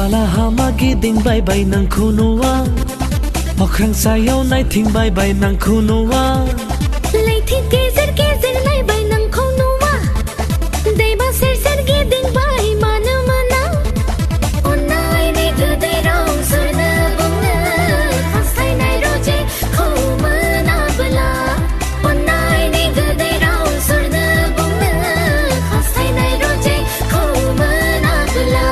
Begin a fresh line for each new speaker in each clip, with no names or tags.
Bala hama giding bye bye nang kunuwa Okrang sayaw nai ting bye bye nang kunuwa
Lay thi gezer gezer nai bye nang kunuwa Deba ser ser giding bye mana mana Onai ni gudai rong surna bunga Khasai nai roje khoma na bala Onai ni gudai rong surna bunga Khasai nai roje khoma na bala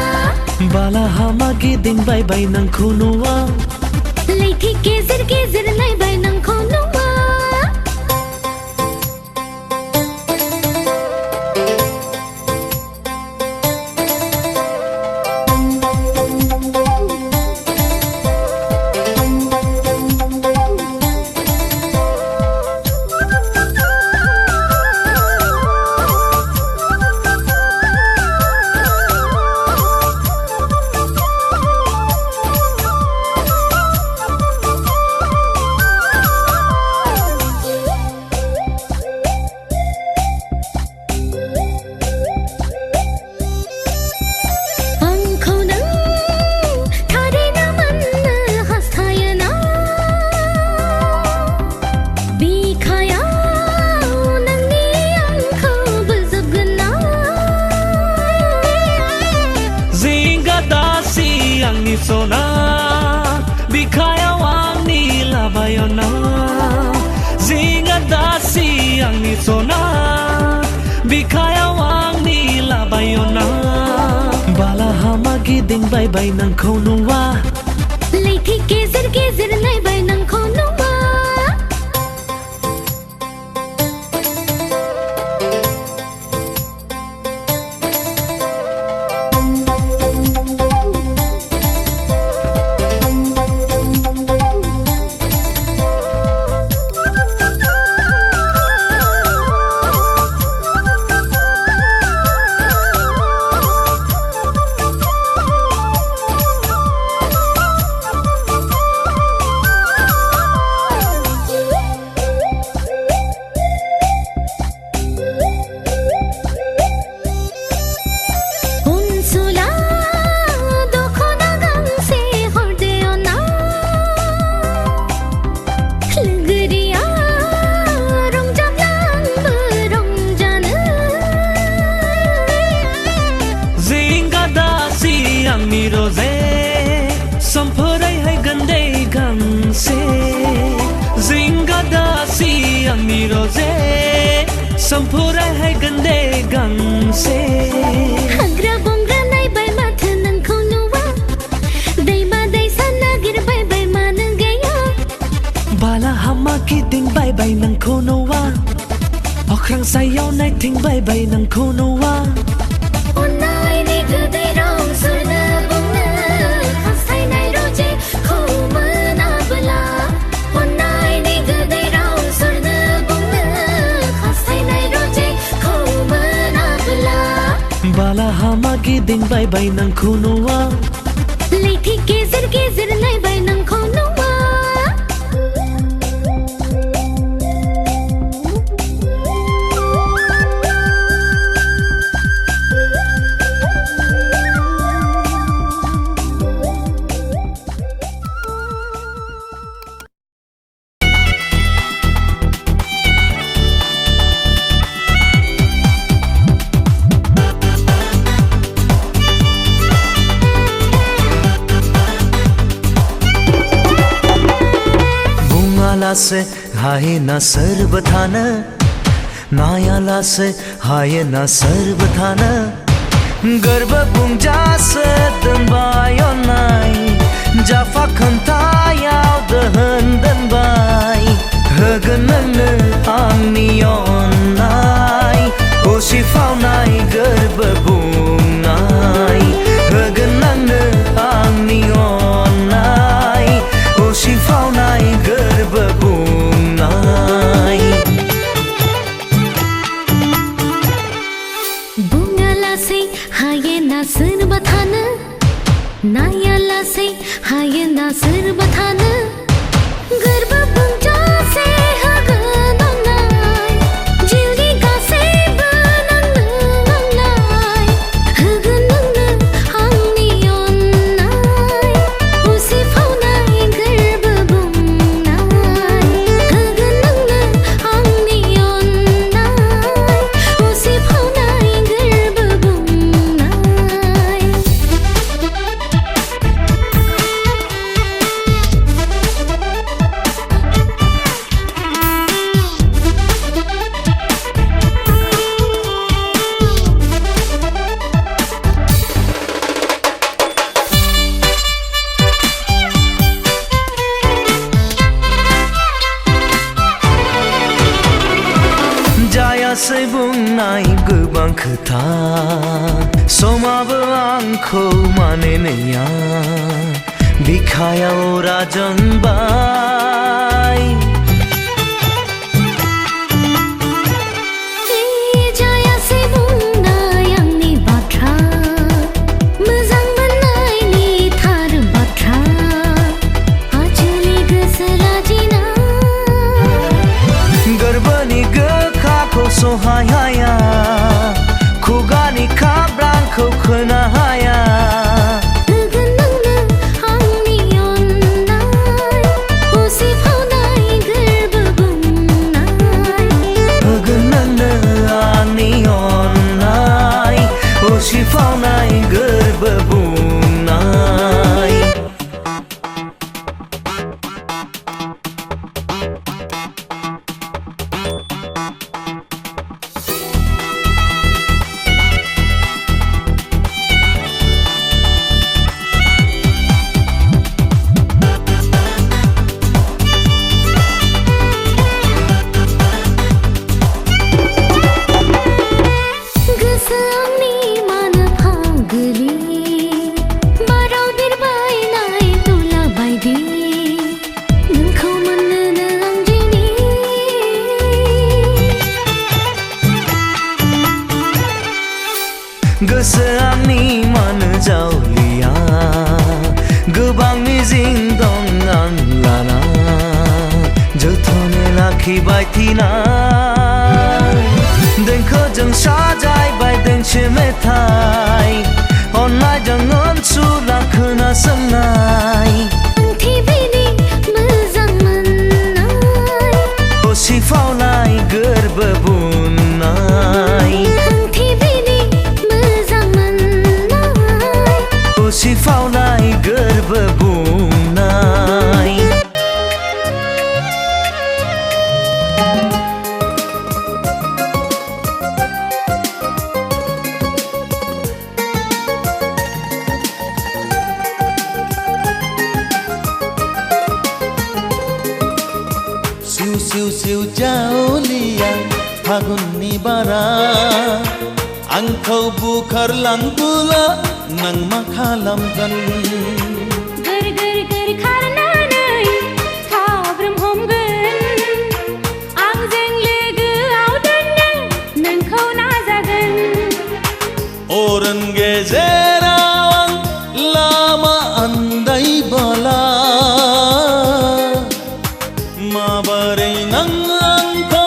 Bala hama giding bye bye nang kunuwa
Lay thi gezer gezer nai bye nang kunuwa
Sona bikaya wani labayona zinga dasi angni sona bikaya wani labayona bala hama giding bye bye nang konuwa
Lay thi gezer gezer nai bye nang konuwa
Sampurai hai gande gangse zinga dasi angni roze Sampurai hai gande gangse
Hagra bongra nai bye matha nang konuwa Dai ba dai sana gir bye bye man gaya
Bala hama giding bye bye nang konuwa Okrang sayaw nai ting bye bye nang konuwa
Onai ni gudai rong surna bunga Khasai nai roje khoma na bala Onai ni gudai rong surna bunga Khasai nai roje khoma na bala
Bala hama giding bye bye nang konuwa
Lay thi gezer gezer nai bye nang konuwa
से हाय ना सर बथाना नायाला से हाय ना सर बथाना गर्भ बुंजा से दंबायो नाई जाफा खंताया दहन दंबाई हगनन आंनियोन नाई ओशी फाउनाई गर्भ बुंगाई हगनन आंनियोन नाई ओशी फाउनाई गर्भ बुंगाई
बुंगाला से हाय ना सर बथाना नायाला से हाय ना सर बथाना गर्भ बुंजा से हगननाई जिलगी का से बननाई हगनन आंनियोन
जायासै बुंनाय गोबां खोथा समाबो आंखौ मानिनाया बिखायाव अरा जोंबाय
जायासै बुंनाय आंनि बाथ्रा मोजां मोननायनि थार बाथ्रा आजोलि गोसो लाजिना
गोरबोनि गोखाखौ सहाय हाया खुगानि खाब्रांखौ खोना हाया
होगोन नोंनो आंनि अननाय उसिफावनाय गोरबो बुंनाय
होगोन नोंनो आंनि अननाय उसिफावनाय गोरबो बुंनाय गोसो आंनि मानो जावलिया गोबां मिजिं दं आं लाना जोथोनै लाखिबाय थिनाय देंखोजों साजायबाय दोंसे मेथाइ अननायजों ओनसुला खोनासंनाय
ओंथि बेनि मोजां मोननाय
उसिफावनाय गोरबो बुंनाय उसिफावनाय गोरबो बुंनाय सिउ सिउ सिउ जावलिया फागुननि बारा आंखौ बुखारलांबोला नों मा खालामगोन
गोर गोर गोर खारनानै थाब्रोम हमगोन आंजों लोगोआव दोननो नोंखौ नाजागोन
अरन गेजेराव आं लामा आन्दायबोला माबोरै नों आंखौ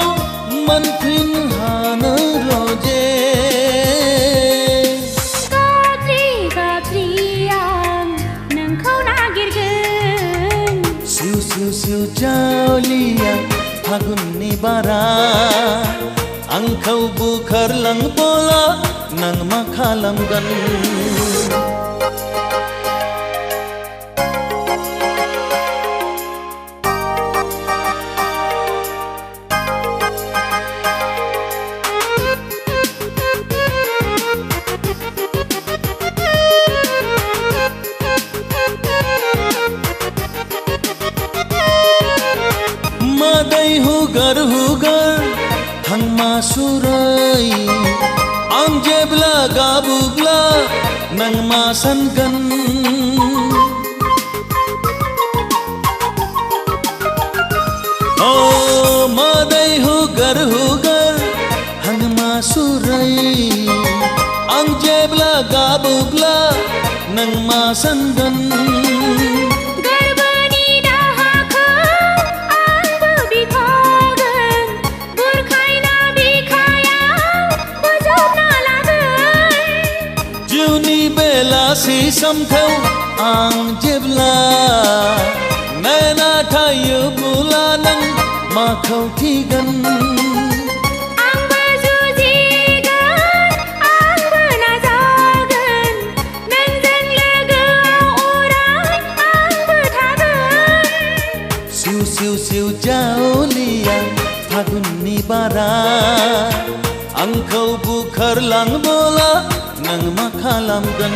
मोनफिनहानो रोजे सिउ जावलिया फागुननि बारा आंखौ बुखारलांबोला नों मा खालामगोन मादै हुगार हुगार थांमा सुरै आं जेब्ला गाबोब्ला नों मा सानगोन मादै हुगार हुगार थांमा सुरै आं जेब्ला गाबोब्ला नों मा सानगोन बेलासि समखौ आं जेब्ला नायना थायोब्ला नों माखौ थिगोन
आंबो जुजिगोन आंबो नाजागोन नोंजों लोगोआव अराय आंबो थागोन
सिउ सिउ सिउ जावलिया फागुननि बारा आंखौ बुखारलांबोला नों मा खालामगोन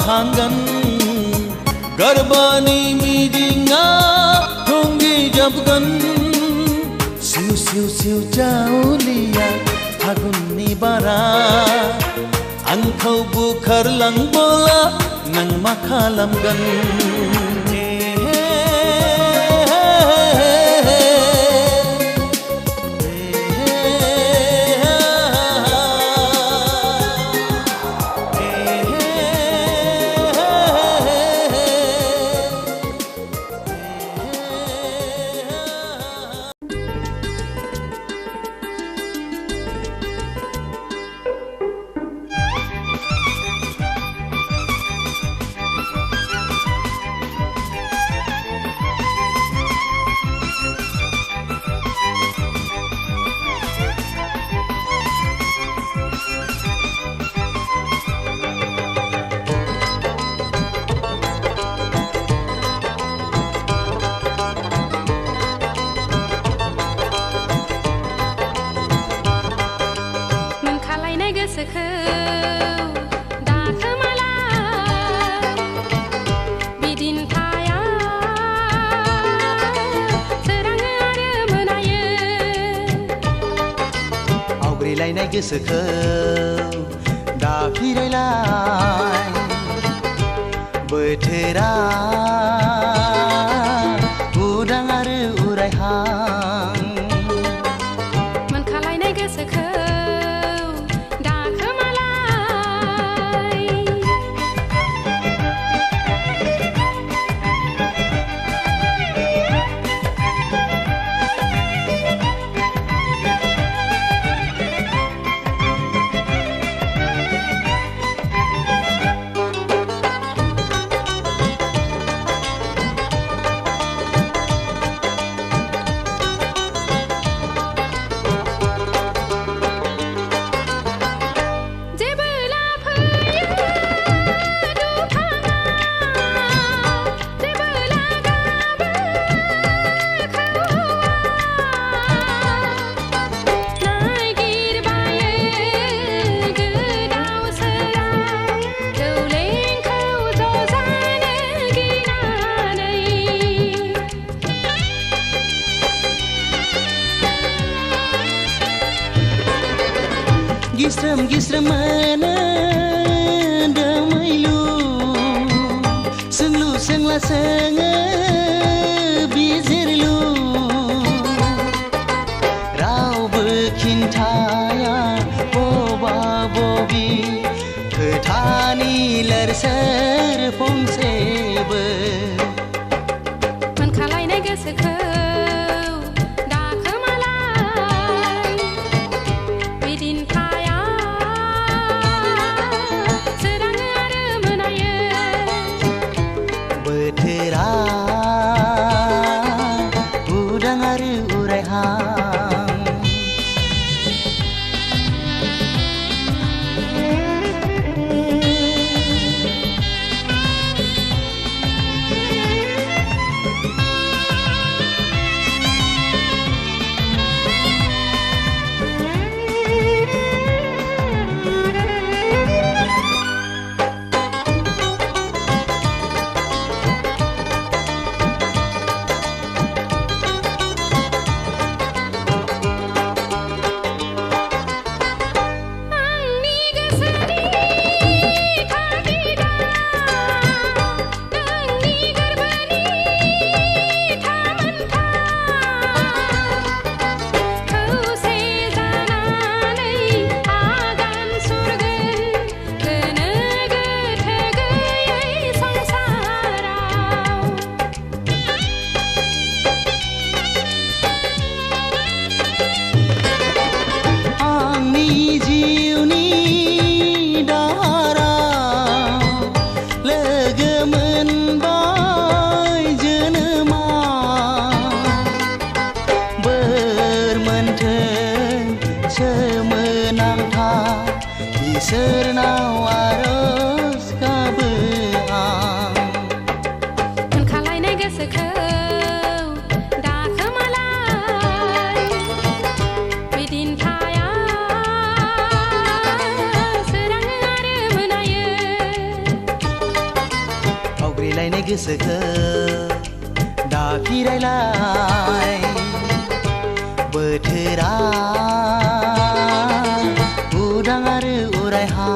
खांगन गरबानि मिदिंगा थुंगि जबगन सिउ सिउ सिउ जाउलिया फागुननि बारा आंखौ बुखारलांबोला नों मा खालामगोन
आवग्रिलायनाय गोसोखौ दाफिरायलाय बोथोरा उदां आरो उरायहां
मोनखालायनाय गोसोखौ दाखोमालाय
गिस्रोम गिस्रोम मोनो दोमैलु सोंलु सोंला सोङो बिजिरलु रावबो खिन्थाया बबा बबि खोथानि लोरसोर फंसेबो
मोनखालायनाय गोसोखौ
बोथोरा उदां आरो उरायहां इसोरनाव आरज गाबो आं
मोनखालायनाय गोसोखौ दाखोमालाय बिदिन थाया सोराङो आरो मोनायो
लुबैलायनाय गोसोखो दाफिरायलाय बोथोरा उदां आरो उरायहा